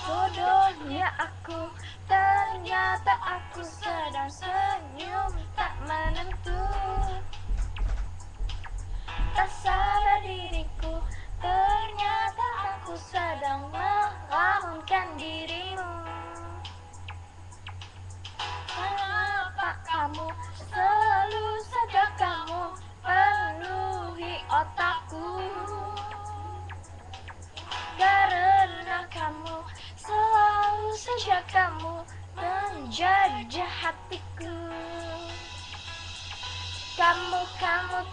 Bodohnya aku, ternyata aku sedang senyum tak menentu. Tak sadar diriku, ternyata aku sedang melamunkan dirimu. Kenapa kamu, selalu saja kamu penuhi otakku? Karena kamu, selalu saja kamu menjajah hatiku.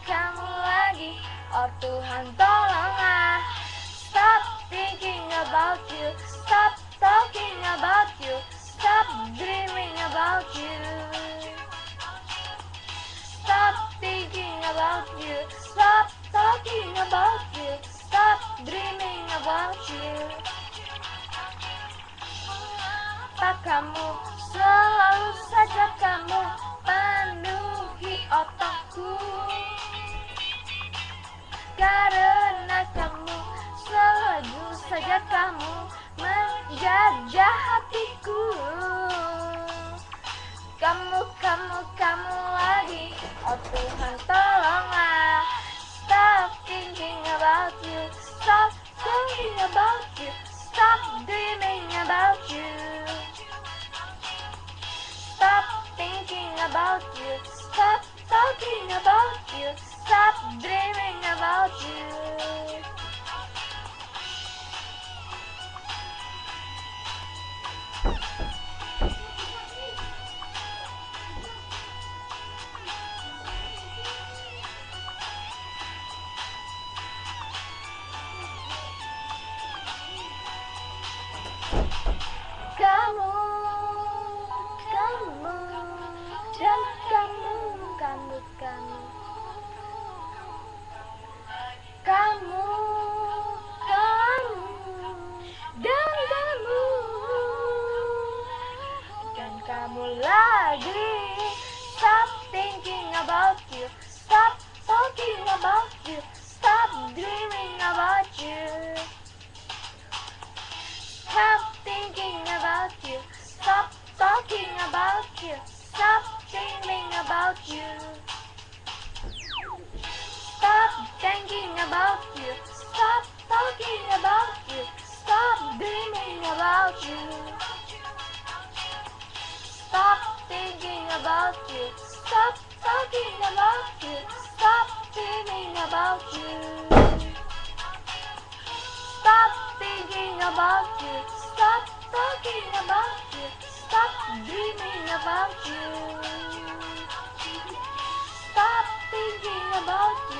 Kamu lagi, oh Tuhan tolonglah. Stop thinking about you, stop talking about you, stop dreaming about you. Stop thinking about you, stop talking about you, stop dreaming about you. Apa kamu, selalu saja kamu penuhi otakku. Karena kamu, selalu saja kamu menjajah hatiku. Kamu lagi, oh Tuhan tolonglah. Stop thinking about you, stop thinking about you, stop dreaming about you. Stop thinking about you, stop talking about you, stop dreaming about you. Kamu, dan kamu, kamu, dan kamu lagi. Stop thinking about you, stop talking about you, stop dreaming about you. Stop thinking about you, stop talking about you, stop dreaming about you. Stop thinking about you, stop talking about you, stop dreaming about you. Stop thinking about you, stop talking about you, stop dreaming about you. Stop thinking about you, stop talking about you, stop dreaming about you. Stop thinking about you.